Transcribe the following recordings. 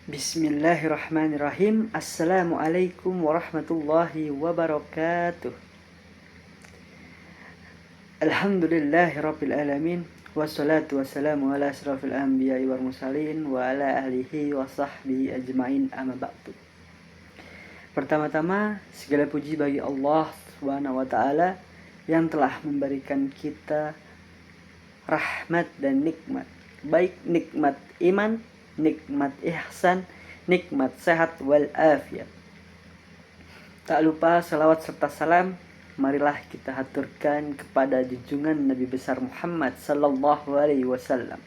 Bismillahirrahmanirrahim. Assalamualaikum warahmatullahi wabarakatuh. Alhamdulillahirabbil alamin. Wassalatu wassalamu ala asrofil anbiya'i wal mursalin wa ala ahlihi wa sahbihi ajmain, amma ba'du. Pertama-tama, segala puji bagi Allah Subhanahu wa taala yang telah memberikan kita rahmat dan nikmat, baik nikmat iman, nikmat ihsan, nikmat sehat wal afiat. Tak lupa salawat serta salam marilah kita haturkan kepada junjungan Nabi besar Muhammad sallallahu alaihi wasallam.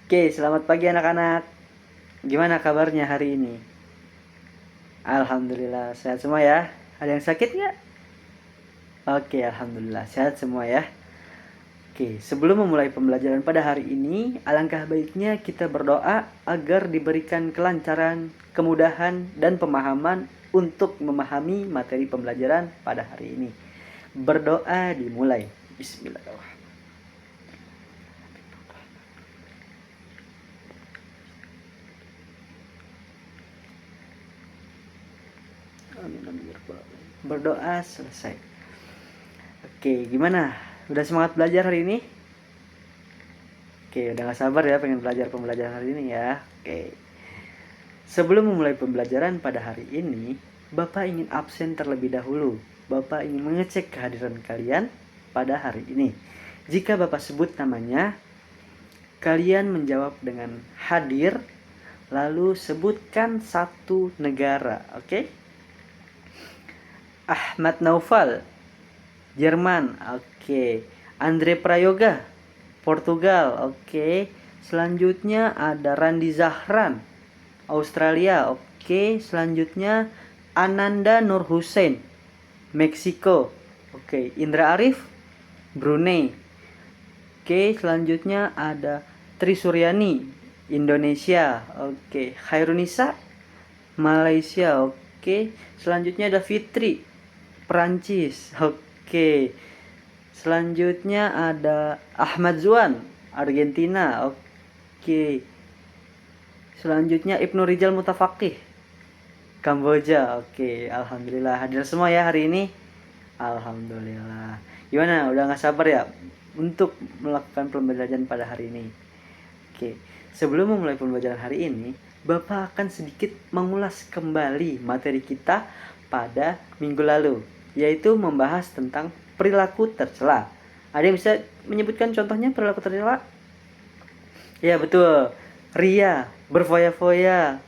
Oke, selamat pagi anak-anak. Gimana kabarnya hari ini? Alhamdulillah sehat semua ya. Ada yang sakit nggak? Oke, alhamdulillah sehat semua ya. Oke, sebelum memulai pembelajaran pada hari ini, alangkah baiknya kita berdoa agar diberikan kelancaran, kemudahan, dan pemahaman untuk memahami materi pembelajaran pada hari ini. Berdoa dimulai. Bismillahirrahmanirrahim. Berdoa selesai. Oke, gimana? Udah semangat belajar hari ini? Oke, udah gak sabar ya pengen belajar pembelajaran hari ini ya. Oke. Sebelum memulai pembelajaran pada hari ini, Bapak ingin absen terlebih dahulu. Bapak ingin mengecek kehadiran kalian pada hari ini. Jika Bapak sebut namanya, kalian menjawab dengan hadir, lalu sebutkan satu negara, oke? Ahmad Naufal, Jerman, oke. Andre Prayoga, Portugal, oke. Selanjutnya ada Randi Zahran, Australia, oke. Selanjutnya Ananda Nur Hussein, Meksiko, oke. Indra Arif, Brunei, oke. Selanjutnya ada Tri Suryani, Indonesia, oke. Khairunisa, Malaysia, oke. Selanjutnya ada Fitri, Perancis, oke. Selanjutnya ada Ahmad Zuan, Argentina, oke. Selanjutnya Ibnu Rijal Mutafaqih, Kamboja, oke. Alhamdulillah hadir semua ya hari ini. Alhamdulillah. Gimana? Udah gak sabar ya untuk melakukan pembelajaran pada hari ini? Oke. Sebelum memulai pembelajaran hari ini, Bapak akan sedikit mengulas kembali materi kita pada minggu lalu, yaitu membahas tentang perilaku tercela. Ada yang bisa menyebutkan contohnya perilaku tercela? Ya betul. Ria, berfoya-foya,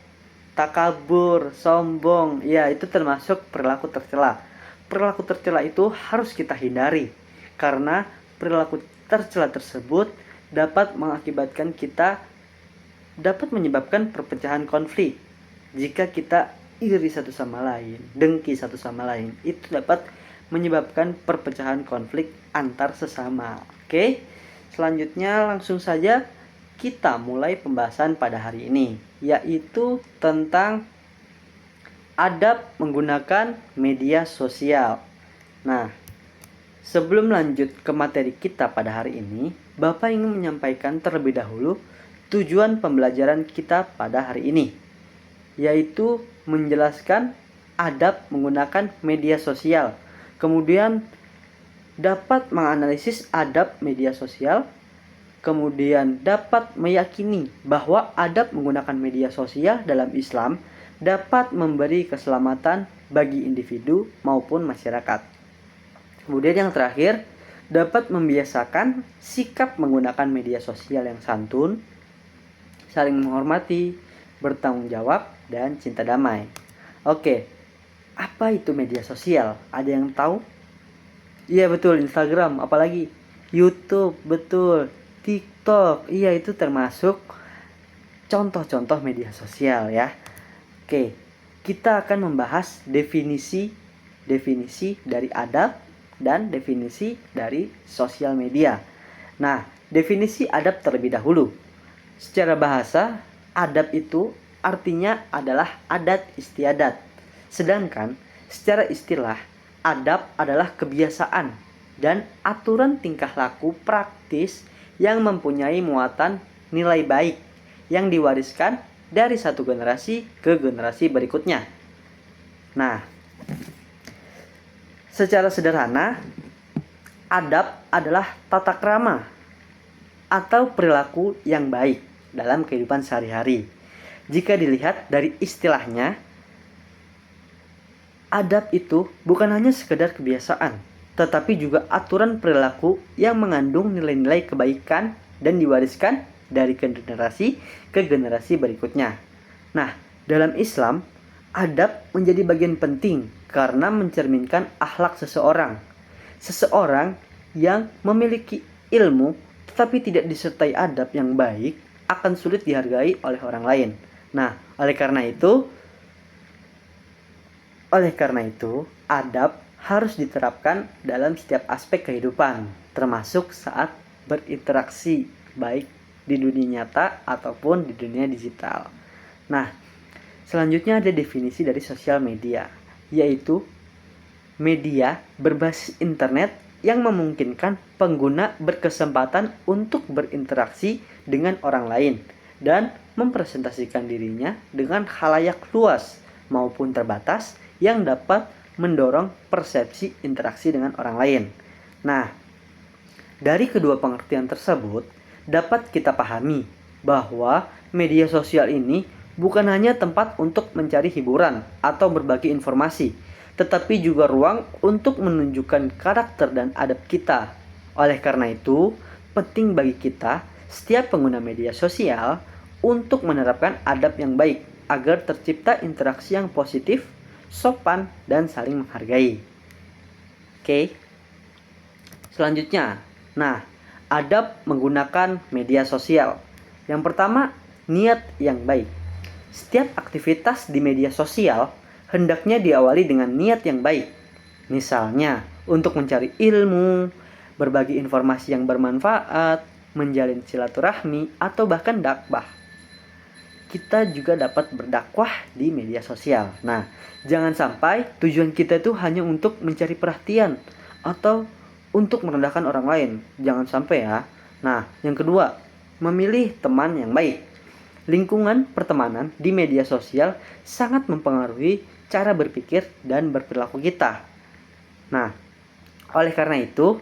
takabur, sombong. Ya, itu termasuk perilaku tercela. Perilaku tercela itu harus kita hindari, karena perilaku tercela tersebut dapat menyebabkan perpecahan konflik. Jika kita iri satu sama lain, dengki satu sama lain, itu dapat menyebabkan perpecahan konflik antar sesama. Oke, selanjutnya langsung saja kita mulai pembahasan pada hari ini, yaitu tentang adab menggunakan media sosial. Nah, sebelum lanjut ke materi kita pada hari ini, Bapak ingin menyampaikan terlebih dahulu tujuan pembelajaran kita pada hari ini, yaitu menjelaskan adab menggunakan media sosial. Kemudian dapat menganalisis adab media sosial. Kemudian dapat meyakini bahwa adab menggunakan media sosial dalam Islam dapat memberi keselamatan bagi individu maupun masyarakat. Kemudian yang terakhir, dapat membiasakan sikap menggunakan media sosial yang santun, saling menghormati, bertanggung jawab, dan cinta damai. Oke, apa itu media sosial? Ada yang tahu? Iya betul, Instagram, apalagi YouTube, betul, TikTok. Iya, itu termasuk contoh-contoh media sosial ya. Oke, kita akan membahas definisi dari adab dan definisi dari sosial media. Nah, definisi adab terlebih dahulu. Secara bahasa, adab itu artinya adalah adat istiadat. Sedangkan secara istilah, adab adalah kebiasaan dan aturan tingkah laku praktis yang mempunyai muatan nilai baik yang diwariskan dari satu generasi ke generasi berikutnya. Nah, secara sederhana, adab adalah tata krama atau perilaku yang baik dalam kehidupan sehari-hari. Jika dilihat dari istilahnya, adab itu bukan hanya sekedar kebiasaan, tetapi juga aturan perilaku yang mengandung nilai-nilai kebaikan dan diwariskan dari generasi ke generasi berikutnya. Nah, dalam Islam, adab menjadi bagian penting karena mencerminkan akhlak seseorang. Seseorang yang memiliki ilmu tetapi tidak disertai adab yang baik akan sulit dihargai oleh orang lain. Nah, oleh karena itu, adab harus diterapkan dalam setiap aspek kehidupan, termasuk saat berinteraksi, baik di dunia nyata ataupun di dunia digital. Nah, selanjutnya ada definisi dari sosial media, yaitu media berbasis internet yang memungkinkan pengguna berkesempatan untuk berinteraksi dengan orang lain dan mempresentasikan dirinya dengan khalayak luas maupun terbatas yang dapat mendorong persepsi interaksi dengan orang lain. Nah, dari kedua pengertian tersebut dapat kita pahami bahwa media sosial ini bukan hanya tempat untuk mencari hiburan atau berbagi informasi, tetapi juga ruang untuk menunjukkan karakter dan adab kita. Oleh karena itu, penting bagi kita, setiap pengguna media sosial, untuk menerapkan adab yang baik agar tercipta interaksi yang positif, sopan, dan saling menghargai. Oke. Selanjutnya, adab menggunakan media sosial. Yang pertama, niat yang baik. Setiap aktivitas di media sosial hendaknya diawali dengan niat yang baik. Misalnya, untuk mencari ilmu, berbagi informasi yang bermanfaat, menjalin silaturahmi, atau bahkan dakwah. Kita juga dapat berdakwah di media sosial. Nah, jangan sampai tujuan kita itu hanya untuk mencari perhatian atau untuk merendahkan orang lain. Jangan sampai ya. Nah, yang kedua, memilih teman yang baik. Lingkungan pertemanan di media sosial sangat mempengaruhi cara berpikir dan berperilaku kita. Nah, oleh karena itu,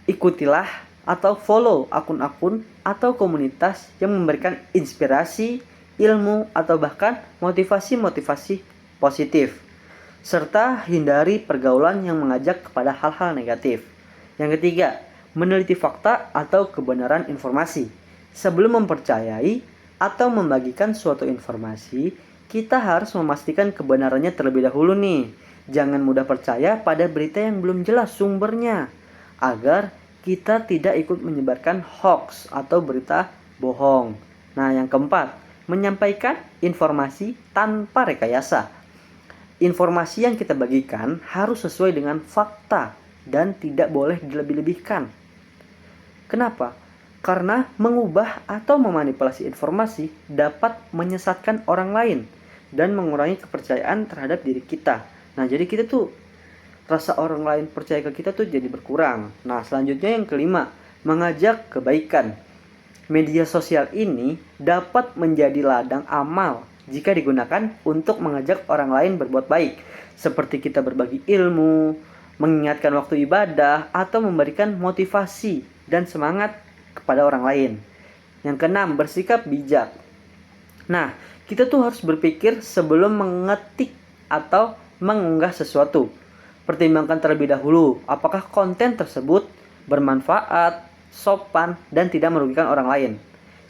ikutilah atau follow akun-akun atau komunitas yang memberikan inspirasi, ilmu, atau bahkan motivasi-motivasi positif. Serta hindari pergaulan yang mengajak kepada hal-hal negatif. Yang ketiga, meneliti fakta atau kebenaran informasi. Sebelum mempercayai atau membagikan suatu informasi, kita harus memastikan kebenarannya terlebih dahulu nih. Jangan mudah percaya pada berita yang belum jelas sumbernya, agar kita tidak ikut menyebarkan hoax atau berita bohong. Nah, yang keempat, menyampaikan informasi tanpa rekayasa. Informasi yang kita bagikan harus sesuai dengan fakta dan tidak boleh dilebih-lebihkan. Kenapa? Karena mengubah atau memanipulasi informasi dapat menyesatkan orang lain dan mengurangi kepercayaan terhadap diri kita. Nah, jadi kita tuh rasa orang lain percaya ke kita tuh jadi berkurang. Nah, selanjutnya yang kelima, mengajak kebaikan. Media sosial ini dapat menjadi ladang amal jika digunakan untuk mengajak orang lain berbuat baik, seperti kita berbagi ilmu, mengingatkan waktu ibadah, atau memberikan motivasi dan semangat kepada orang lain. Yang keenam, bersikap bijak. Nah, kita tuh harus berpikir sebelum mengetik atau mengunggah sesuatu. Pertimbangkan terlebih dahulu apakah konten tersebut bermanfaat, sopan, dan tidak merugikan orang lain.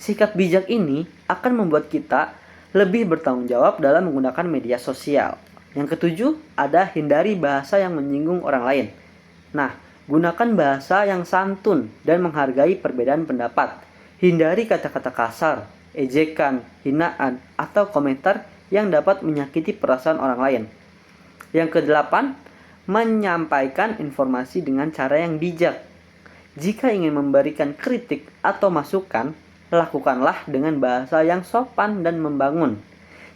Sikap bijak ini akan membuat kita lebih bertanggung jawab dalam menggunakan media sosial. Yang ketujuh, ada hindari bahasa yang menyinggung orang lain. Nah, gunakan bahasa yang santun dan menghargai perbedaan pendapat. Hindari kata-kata kasar, ejekan, hinaan, atau komentar yang dapat menyakiti perasaan orang lain. Yang kedelapan, menyampaikan informasi dengan cara yang bijak. Jika ingin memberikan kritik atau masukan, lakukanlah dengan bahasa yang sopan dan membangun.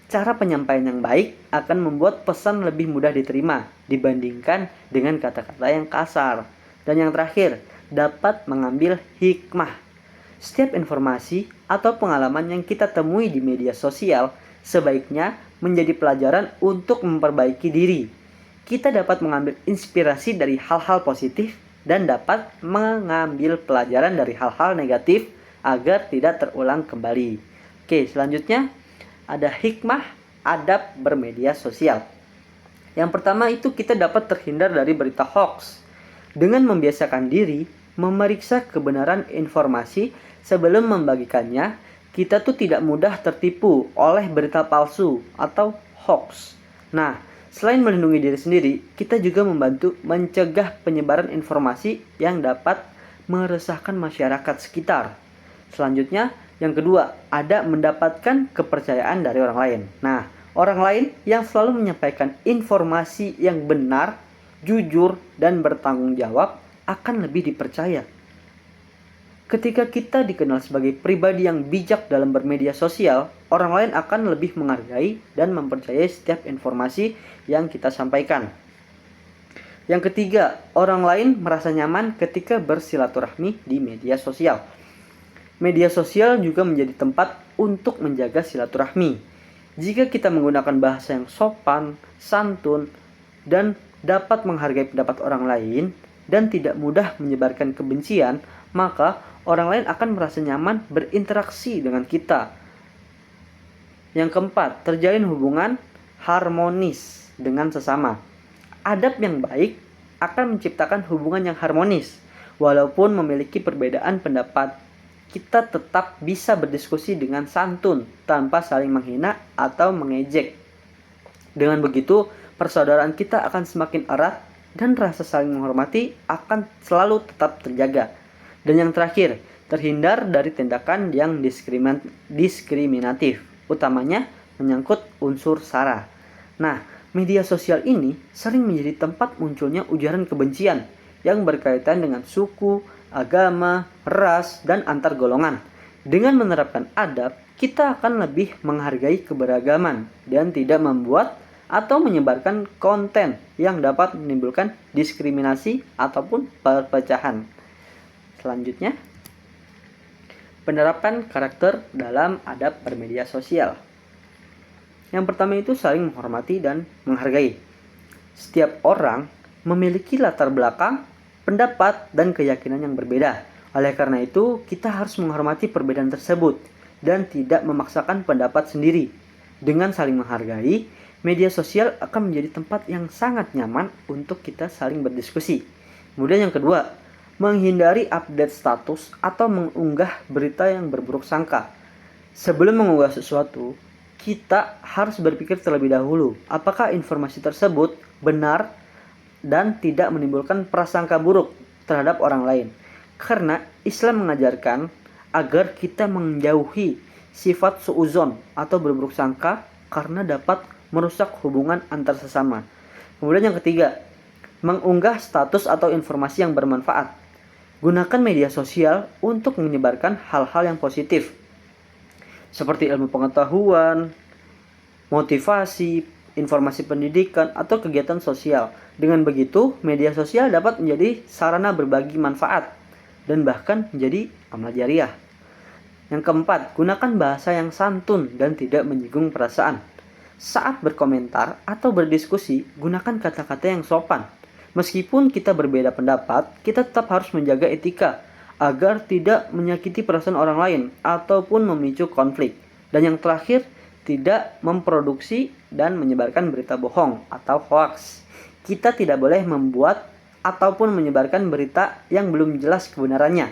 Cara penyampaian yang baik akan membuat pesan lebih mudah diterima dibandingkan dengan kata-kata yang kasar. Dan yang terakhir, dapat mengambil hikmah. Setiap informasi atau pengalaman yang kita temui di media sosial sebaiknya menjadi pelajaran untuk memperbaiki diri. Kita dapat mengambil inspirasi dari hal-hal positif dan dapat mengambil pelajaran dari hal-hal negatif agar tidak terulang kembali. Oke, selanjutnya ada hikmah adab bermedia sosial. Yang pertama itu kita dapat terhindar dari berita hoax. Dengan membiasakan diri memeriksa kebenaran informasi sebelum membagikannya, kita tuh tidak mudah tertipu oleh berita palsu atau hoax. Nah, selain melindungi diri sendiri, kita juga membantu mencegah penyebaran informasi yang dapat meresahkan masyarakat sekitar. Selanjutnya, yang kedua, ada mendapatkan kepercayaan dari orang lain. Nah, orang lain yang selalu menyampaikan informasi yang benar, jujur, dan bertanggung jawab akan lebih dipercaya. Ketika kita dikenal sebagai pribadi yang bijak dalam bermedia sosial, orang lain akan lebih menghargai dan mempercayai setiap informasi yang kita sampaikan. Yang ketiga, orang lain merasa nyaman ketika bersilaturahmi di media sosial. Media sosial juga menjadi tempat untuk menjaga silaturahmi. Jika kita menggunakan bahasa yang sopan, santun, dan dapat menghargai pendapat orang lain, dan tidak mudah menyebarkan kebencian, maka orang lain akan merasa nyaman berinteraksi dengan kita. Yang keempat, terjalin hubungan harmonis dengan sesama. Adab yang baik akan menciptakan hubungan yang harmonis. Walaupun memiliki perbedaan pendapat, kita tetap bisa berdiskusi dengan santun tanpa saling menghina atau mengejek. Dengan begitu, persaudaraan kita akan semakin erat dan rasa saling menghormati akan selalu tetap terjaga. Dan yang terakhir, terhindar dari tindakan yang diskriminatif, utamanya menyangkut unsur sara. Nah, media sosial ini sering menjadi tempat munculnya ujaran kebencian yang berkaitan dengan suku, agama, ras, dan antar golongan. Dengan menerapkan adab, kita akan lebih menghargai keberagaman dan tidak membuat atau menyebarkan konten yang dapat menimbulkan diskriminasi ataupun perpecahan. Selanjutnya, penerapan karakter dalam adab bermedia sosial. Yang pertama itu saling menghormati dan menghargai. Setiap orang memiliki latar belakang, pendapat, dan keyakinan yang berbeda. Oleh karena itu, kita harus menghormati perbedaan tersebut dan tidak memaksakan pendapat sendiri. Dengan saling menghargai, media sosial akan menjadi tempat yang sangat nyaman untuk kita saling berdiskusi. Kemudian yang kedua, menghindari update status atau mengunggah berita yang berburuk sangka. Sebelum mengunggah sesuatu, kita harus berpikir terlebih dahulu apakah informasi tersebut benar dan tidak menimbulkan prasangka buruk terhadap orang lain. Karena Islam mengajarkan agar kita menjauhi sifat suudzon atau berburuk sangka karena dapat merusak hubungan antar sesama. Kemudian yang ketiga, mengunggah status atau informasi yang bermanfaat. Gunakan media sosial untuk menyebarkan hal-hal yang positif, seperti ilmu pengetahuan, motivasi, informasi pendidikan, atau kegiatan sosial. Dengan begitu, media sosial dapat menjadi sarana berbagi manfaat dan bahkan menjadi amal jariah. Yang keempat, gunakan bahasa yang santun dan tidak menyinggung perasaan. Saat berkomentar atau berdiskusi, gunakan kata-kata yang sopan. Meskipun kita berbeda pendapat, kita tetap harus menjaga etika agar tidak menyakiti perasaan orang lain ataupun memicu konflik. Dan yang terakhir, tidak memproduksi dan menyebarkan berita bohong atau hoax. Kita tidak boleh membuat ataupun menyebarkan berita yang belum jelas kebenarannya.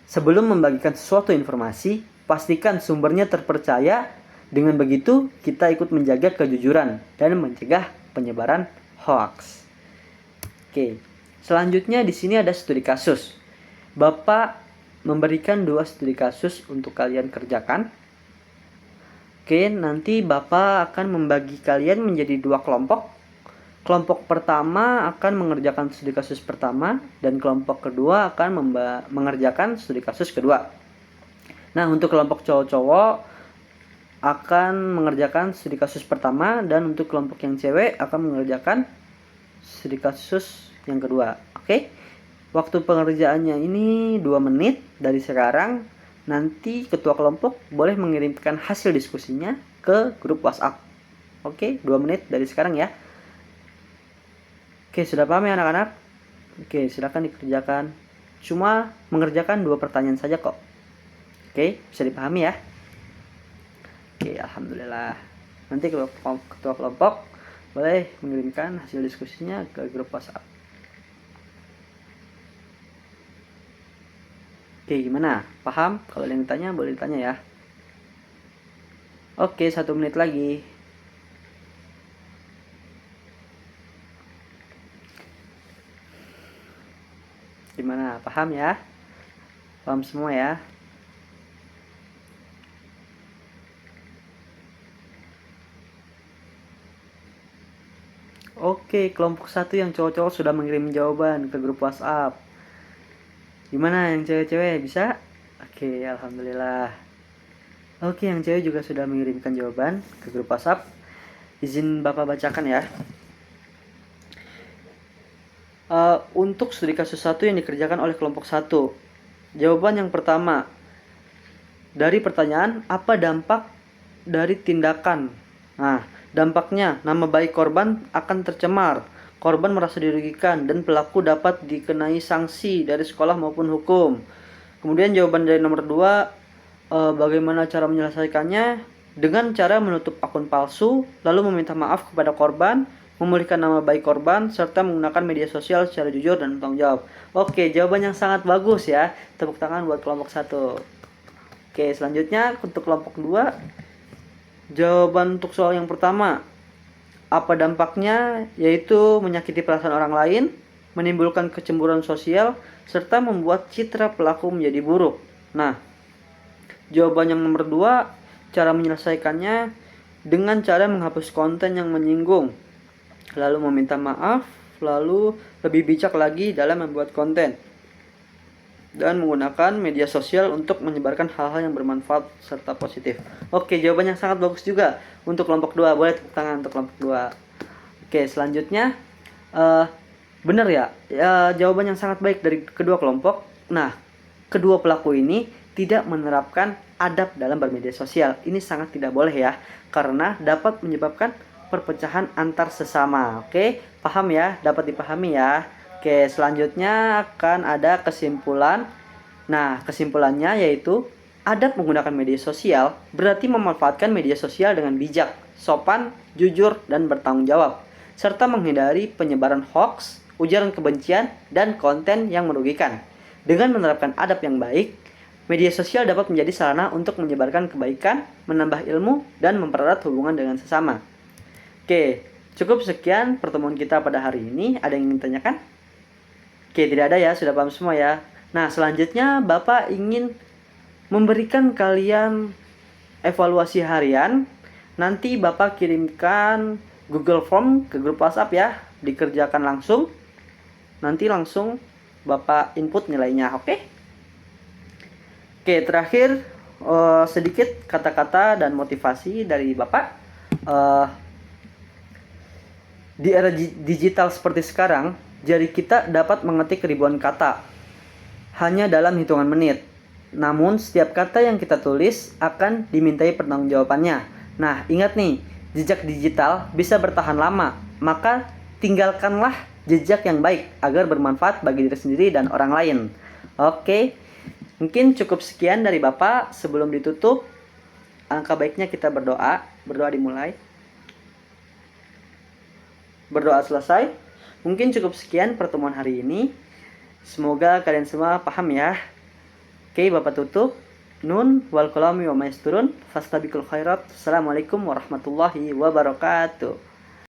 Sebelum membagikan suatu informasi, pastikan sumbernya terpercaya. Dengan begitu, kita ikut menjaga kejujuran dan mencegah penyebaran hoax. Oke, selanjutnya di sini ada studi kasus. Bapak memberikan 2 studi kasus untuk kalian kerjakan. Oke, nanti Bapak akan membagi kalian menjadi 2 kelompok. Kelompok pertama akan mengerjakan studi kasus pertama dan kelompok kedua akan mengerjakan studi kasus kedua. Nah, untuk kelompok cowok-cowok akan mengerjakan studi kasus pertama dan untuk kelompok yang cewek akan mengerjakan studi kasus yang kedua. Oke. Waktu pengerjaannya ini 2 menit dari sekarang. nanti ketua kelompok boleh mengirimkan hasil diskusinya ke grup WhatsApp. Oke, 2 menit dari sekarang ya. Oke, sudah paham ya anak-anak? Oke, silakan dikerjakan. Cuma mengerjakan 2 pertanyaan saja kok. Oke, bisa dipahami ya? Oke, alhamdulillah. Nanti ketua kelompok boleh mengirimkan hasil diskusinya ke grup WhatsApp. Oke, gimana? Paham? Kalau ada yang ditanya, boleh ditanya ya. Oke, 1 menit lagi. Gimana? Paham ya? Paham semua ya? Oke, kelompok 1 yang cowok-cowok sudah mengirim jawaban ke grup WhatsApp. Gimana yang cewek-cewek? Bisa? Oke, alhamdulillah. Oke, yang cewek juga sudah mengirimkan jawaban ke grup WhatsApp. Izin Bapak bacakan ya. Untuk studi kasus 1 yang dikerjakan oleh kelompok 1. Jawaban yang pertama. Dari pertanyaan, apa dampak dari tindakan? Nah, dampaknya nama baik korban akan tercemar. Korban merasa dirugikan dan pelaku dapat dikenai sanksi dari sekolah maupun hukum. Kemudian jawaban dari nomor 2, bagaimana cara menyelesaikannya? Dengan cara menutup akun palsu, lalu meminta maaf kepada korban, memulihkan nama baik korban, serta menggunakan media sosial secara jujur dan bertanggung jawab. Oke, jawaban yang sangat bagus ya. Tepuk tangan buat kelompok 1. Oke, selanjutnya untuk kelompok 2. Jawaban untuk soal yang pertama. Apa dampaknya? Yaitu menyakiti perasaan orang lain, menimbulkan kecemburuan sosial, serta membuat citra pelaku menjadi buruk. Nah, jawaban yang nomor 2, cara menyelesaikannya dengan cara menghapus konten yang menyinggung, lalu meminta maaf, lalu lebih bijak lagi dalam membuat konten, dan menggunakan media sosial untuk menyebarkan hal-hal yang bermanfaat serta positif. Oke, jawabannya sangat bagus juga untuk kelompok 2. Boleh tepuk tangan untuk kelompok 2. Oke, selanjutnya benar ya, jawaban yang sangat baik dari kedua kelompok. Nah, kedua pelaku ini tidak menerapkan adab dalam bermedia sosial. Ini sangat tidak boleh ya, karena dapat menyebabkan perpecahan antar sesama. Oke, paham ya? Dapat dipahami ya? Oke, selanjutnya akan ada kesimpulan. Nah, kesimpulannya yaitu adab menggunakan media sosial berarti memanfaatkan media sosial dengan bijak, sopan, jujur, dan bertanggung jawab, serta menghindari penyebaran hoax, ujaran kebencian, dan konten yang merugikan. Dengan menerapkan adab yang baik, media sosial dapat menjadi sarana untuk menyebarkan kebaikan, menambah ilmu, dan mempererat hubungan dengan sesama. Oke, cukup sekian pertemuan kita pada hari ini. Ada yang ingin tanyakan? Oke, tidak ada ya, sudah paham semua ya. Nah, selanjutnya Bapak ingin memberikan kalian evaluasi harian. Nanti Bapak kirimkan Google Form ke grup WhatsApp ya. Dikerjakan langsung. Nanti langsung Bapak input nilainya, oke? Oke, terakhir sedikit kata-kata dan motivasi dari Bapak. Di era digital seperti sekarang, jari kita dapat mengetik ribuan kata hanya dalam hitungan menit. Namun setiap kata yang kita tulis akan dimintai pertanggungjawabannya. Nah, ingat nih, jejak digital bisa bertahan lama. Maka tinggalkanlah jejak yang baik agar bermanfaat bagi diri sendiri dan orang lain. Oke, mungkin cukup sekian dari Bapak. Sebelum ditutup, alangkah baiknya kita berdoa. Berdoa dimulai. Berdoa selesai. Mungkin cukup sekian pertemuan hari ini. Semoga kalian semua paham ya. Oke, Bapak tutup. Nun wal qalami wa ma yasturun. Fastabiqul khairat. Assalamualaikum warahmatullahi wabarakatuh.